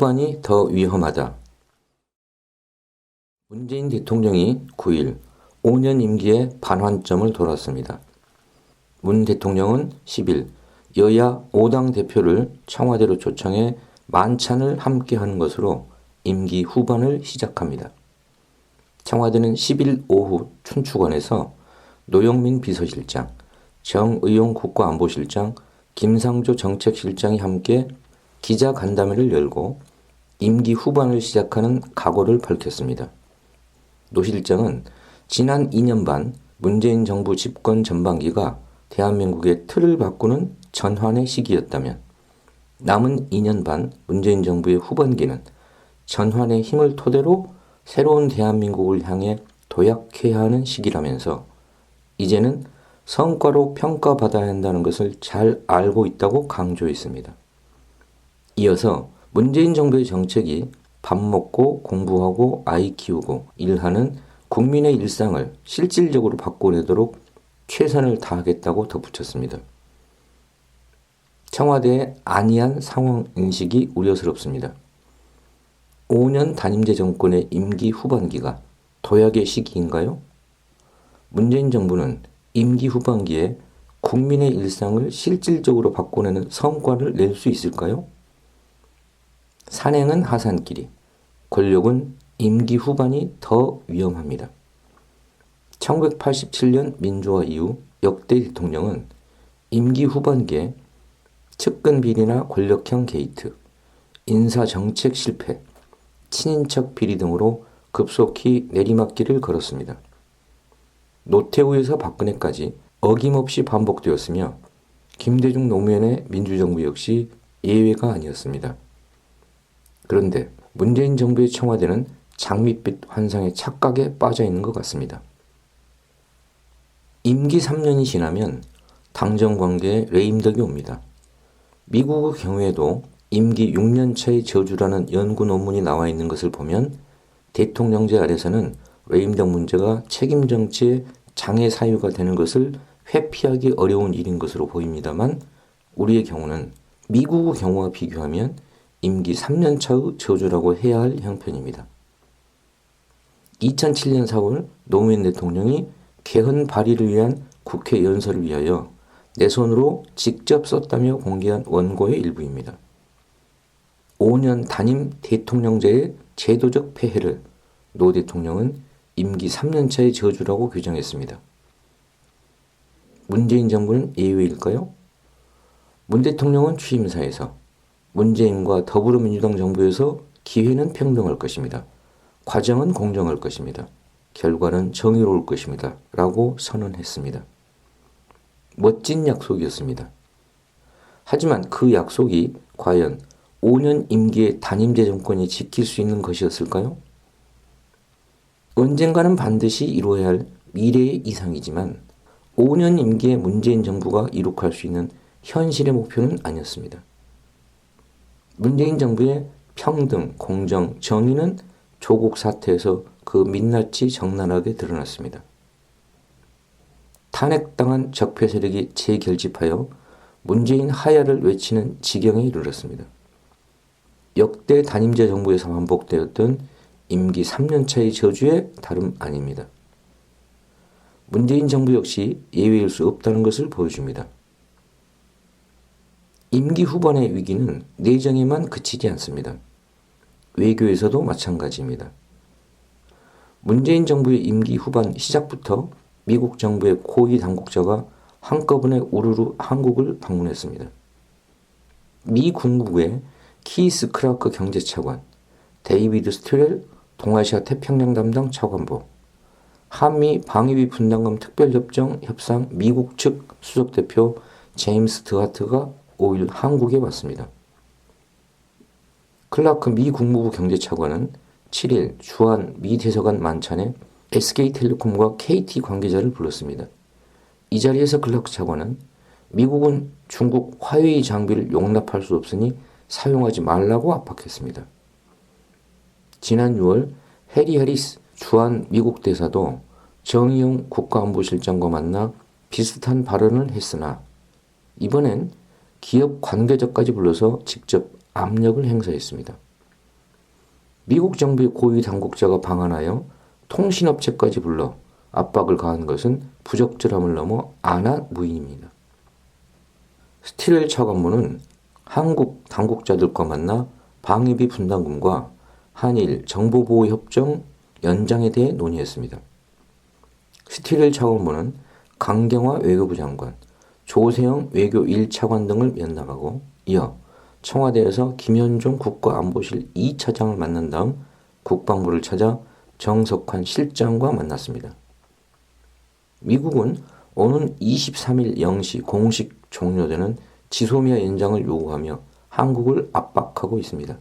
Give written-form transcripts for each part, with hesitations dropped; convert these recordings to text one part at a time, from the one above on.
후반이 더 위험하다. 문재인 대통령이 9일 5년 임기의 반환점을 돌았습니다. 문 대통령은 10일 여야 5당 대표를 청와대로 초청해 만찬을 함께하는 것으로 임기 후반을 시작합니다. 청와대는 10일 오후 춘추관에서 노영민 비서실장, 정의용 국가안보실장, 김상조 정책실장이 함께 기자간담회를 열고 임기 후반을 시작하는 각오를 밝혔습니다. 노 실장은 지난 2년 반 문재인 정부 집권 전반기가 대한민국의 틀을 바꾸는 전환의 시기였다면 남은 2년 반 문재인 정부의 후반기는 전환의 힘을 토대로 새로운 대한민국을 향해 도약해야 하는 시기라면서 이제는 성과로 평가받아야 한다는 것을 잘 알고 있다고 강조했습니다. 이어서 문재인 정부의 정책이 밥 먹고 공부하고 아이 키우고 일하는 국민의 일상을 실질적으로 바꿔내도록 최선을 다하겠다고 덧붙였습니다. 청와대의 안이한 상황 인식이 우려스럽습니다. 5년 단임제 정권의 임기 후반기가 도약의 시기인가요? 문재인 정부는 임기 후반기에 국민의 일상을 실질적으로 바꿔내는 성과를 낼 수 있을까요? 산행은 하산길이, 권력은 임기 후반이 더 위험합니다. 1987년 민주화 이후 역대 대통령은 임기 후반기에 측근 비리나 권력형 게이트, 인사정책 실패, 친인척 비리 등으로 급속히 내리막길을 걸었습니다. 노태우에서 박근혜까지 어김없이 반복되었으며 김대중 노무현의 민주정부 역시 예외가 아니었습니다. 그런데 문재인 정부의 청와대는 장밋빛 환상의 착각에 빠져 있는 것 같습니다. 임기 3년이 지나면 당정 관계에 레임덕이 옵니다. 미국의 경우에도 임기 6년 차의 저주라는 연구 논문이 나와 있는 것을 보면 대통령제 아래서는 레임덕 문제가 책임 정치의 장애 사유가 되는 것을 회피하기 어려운 일인 것으로 보입니다만 우리의 경우는 미국의 경우와 비교하면 임기 3년 차의 저주라고 해야 할 형편입니다. 2007년 4월 노무현 대통령이 개헌 발의를 위한 국회 연설을 위하여 내 손으로 직접 썼다며 공개한 원고의 일부입니다. 5년 단임 대통령제의 제도적 폐해를 노 대통령은 임기 3년 차의 저주라고 규정했습니다. 문재인 정부는 예외일까요? 문 대통령은 취임사에서 문재인과 더불어민주당 정부에서 기회는 평등할 것입니다. 과정은 공정할 것입니다. 결과는 정의로울 것입니다. 라고 선언했습니다. 멋진 약속이었습니다. 하지만 그 약속이 과연 5년 임기의 단임제 정권이 지킬 수 있는 것이었을까요? 언젠가는 반드시 이루어야 할 미래의 이상이지만 5년 임기의 문재인 정부가 이룩할 수 있는 현실의 목표는 아니었습니다. 문재인 정부의 평등, 공정, 정의는 조국 사태에서 그 민낯이 적나라하게 드러났습니다. 탄핵당한 적폐 세력이 재결집하여 문재인 하야를 외치는 지경에 이르렀습니다. 역대 단임제 정부에서 반복되었던 임기 3년차의 저주에 다름 아닙니다. 문재인 정부 역시 예외일 수 없다는 것을 보여줍니다. 임기 후반의 위기는 내정에만 그치지 않습니다. 외교에서도 마찬가지입니다. 문재인 정부의 임기 후반 시작부터 미국 정부의 고위 당국자가 한꺼번에 우르르 한국을 방문했습니다. 미 국무부의 키스 크라크 경제차관, 데이비드 스트렐 동아시아 태평양 담당 차관보, 한미 방위비 분담금 특별협정 협상 미국 측 수석대표 제임스 드하트가 5일 한국에 왔습니다. 클라크 미 국무부 경제차관은 7일 주한 미 대사관 만찬에 SK텔레콤과 KT 관계자를 불렀습니다. 이 자리에서 클라크 차관은 미국은 중국 화웨이 장비를 용납할 수 없으니 사용하지 말라고 압박했습니다. 지난 6월 해리 해리스 주한 미국 대사도 정의용 국가안보실장과 만나 비슷한 발언을 했으나 이번엔 기업 관계자까지 불러서 직접 압력을 행사했습니다. 미국 정부의 고위 당국자가 방한하여 통신업체까지 불러 압박을 가한 것은 부적절함을 넘어 안하무인입니다. 스티렐 차관보는 한국 당국자들과 만나 방위비 분담금과 한일 정보보호협정 연장에 대해 논의했습니다. 스티렐 차관보는 강경화 외교부 장관, 조세영 외교 1차관 등을 면담하고 이어 청와대에서 김현종 국가안보실 2차장을 만난 다음 국방부를 찾아 정석환 실장과 만났습니다. 미국은 오는 23일 0시 공식 종료되는 지소미아 연장을 요구하며 한국을 압박하고 있습니다.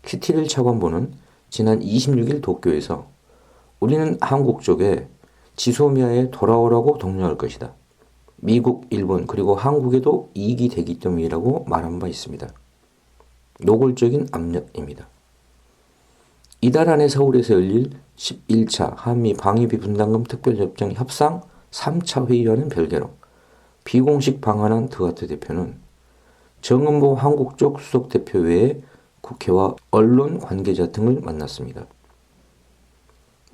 스티렐 차관보는 지난 26일 도쿄에서 우리는 한국 쪽에 지소미아에 돌아오라고 독려할 것이다. 미국, 일본 그리고 한국에도 이익이 되기 때문이라고 말한 바 있습니다. 노골적인 압력입니다. 이달 안에 서울에서 열릴 11차 한미 방위비 분담금 특별협정 협상 3차 회의와는 별개로 비공식 방한한 드하트 대표는 정은보 한국 쪽 수석대표 외에 국회와 언론 관계자 등을 만났습니다.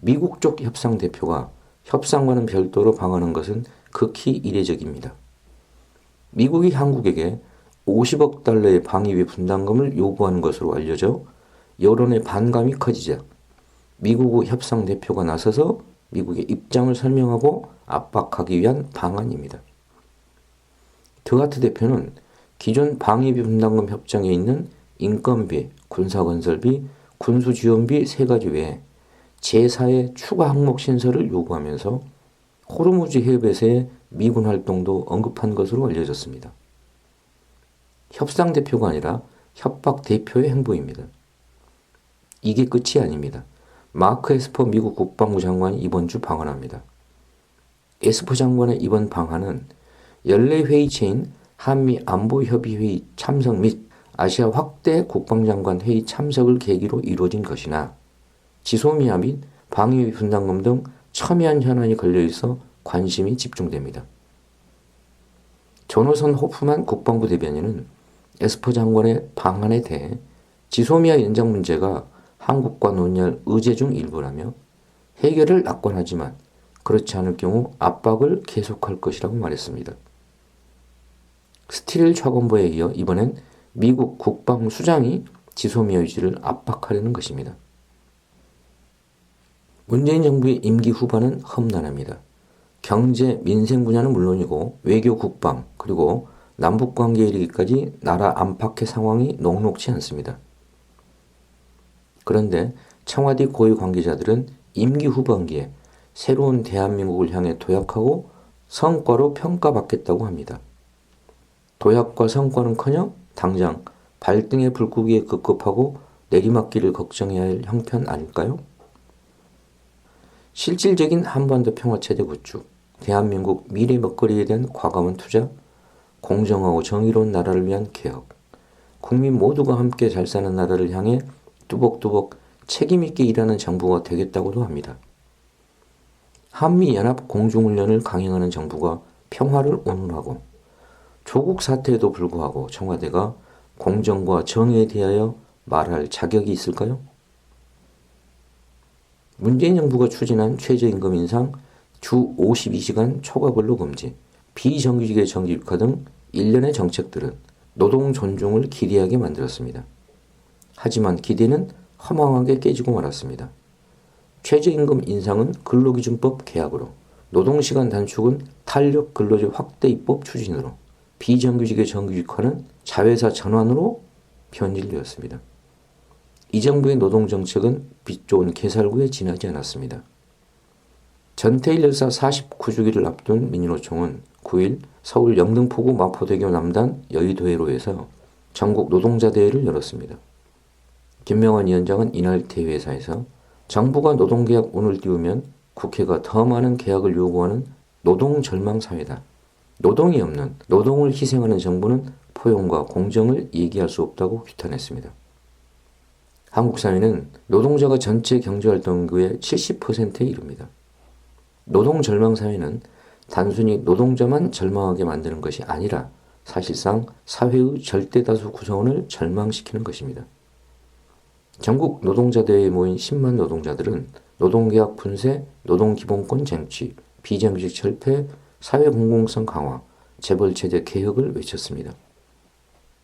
미국 쪽 협상 대표가 협상과는 별도로 방한한 것은 극히 이례적입니다. 미국이 한국에게 50억 달러의 방위비 분담금을 요구하는 것으로 알려져 여론의 반감이 커지자 미국 협상 대표가 나서서 미국의 입장을 설명하고 압박하기 위한 방안입니다. 드하트 대표는 기존 방위비 분담금 협정에 있는 인건비, 군사건설비, 군수지원비 3가지 외에 제4의 추가 항목 신설을 요구하면서 호르무즈 해협에서의 미군 활동도 언급한 것으로 알려졌습니다. 협상 대표가 아니라 협박 대표의 행보입니다. 이게 끝이 아닙니다. 마크 에스퍼 미국 국방부 장관이 이번 주 방한합니다. 에스퍼 장관의 이번 방한은 연례 회의체인 한미 안보협의회의 참석 및 아시아 확대 국방장관 회의 참석을 계기로 이루어진 것이나 지소미아 및 방위비 분담금 등 첨예한 현안이 걸려있어 관심이 집중됩니다. 조너선 호프만 국방부 대변인은 에스퍼 장관의 방한에 대해 지소미아 연장 문제가 한국과 논의할 의제 중 일부라며 해결을 낙관하지만 그렇지 않을 경우 압박을 계속할 것이라고 말했습니다. 스티렐 차관보에 이어 이번엔 미국 국방수장이 지소미아 유지를 압박하려는 것입니다. 문재인 정부의 임기 후반은 험난합니다. 경제, 민생 분야는 물론이고 외교, 국방, 그리고 남북관계에 이르기까지 나라 안팎의 상황이 녹록지 않습니다. 그런데 청와대 고위 관계자들은 임기 후반기에 새로운 대한민국을 향해 도약하고 성과로 평가받겠다고 합니다. 도약과 성과는커녕 당장 발등에 불고기에 급급하고 내리막길을 걱정해야 할 형편 아닐까요? 실질적인 한반도 평화체제 구축, 대한민국 미래 먹거리에 대한 과감한 투자, 공정하고 정의로운 나라를 위한 개혁, 국민 모두가 함께 잘 사는 나라를 향해 뚜벅뚜벅 책임있게 일하는 정부가 되겠다고도 합니다. 한미연합 공중훈련을 강행하는 정부가 평화를 온운하고 조국 사태에도 불구하고 청와대가 공정과 정의에 대하여 말할 자격이 있을까요? 문재인 정부가 추진한 최저임금 인상, 주 52시간 초과 근로 금지, 비정규직의 정규직화 등 일련의 정책들은 노동 존중을 기대하게 만들었습니다. 하지만 기대는 허망하게 깨지고 말았습니다. 최저임금 인상은 근로기준법 개혁으로, 노동시간 단축은 탄력 근로제 확대 입법 추진으로, 비정규직의 정규직화는 자회사 전환으로 변질되었습니다. 이 정부의 노동정책은 빛 좋은 개살구에 지나지 않았습니다. 전태일 열사 49주기를 앞둔 민주노총은 9일 서울 영등포구 마포대교 남단 여의도회로에서 전국 노동자 대회를 열었습니다. 김명환 위원장은 이날 대회에서 정부가 노동계약 운을 띄우면 국회가 더 많은 계약을 요구하는 노동절망사회다. 노동이 없는, 노동을 희생하는 정부는 포용과 공정을 얘기할 수 없다고 규탄했습니다. 한국 사회는 노동자가 전체 경제활동인구의 70%에 이릅니다. 노동절망사회는 단순히 노동자만 절망하게 만드는 것이 아니라 사실상 사회의 절대다수 구성원을 절망시키는 것입니다. 전국 노동자대회에 모인 10만 노동자들은 노동계약 분쇄, 노동기본권 쟁취, 비정규직 철폐, 사회공공성 강화, 재벌체제 개혁을 외쳤습니다.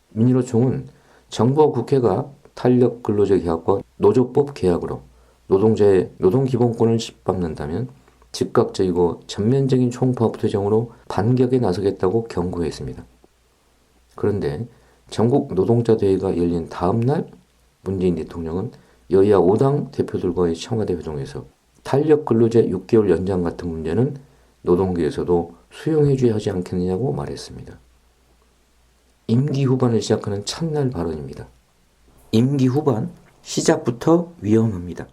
민주노총은 정부와 국회가 탄력 근로자 계약과 노조법 개혁으로 노동자의 노동기본권을 짓밟는다면 즉각적이고 전면적인 총파업 투쟁으로 반격에 나서겠다고 경고했습니다. 그런데 전국 노동자대회가 열린 다음 날 문재인 대통령은 여야 5당 대표들과의 청와대 회동에서 탄력 근로제 6개월 연장 같은 문제는 노동계에서도 수용해줘야 하지 않겠느냐고 말했습니다. 임기 후반을 시작하는 첫날 발언입니다. 임기 후반 시작부터 위험합니다.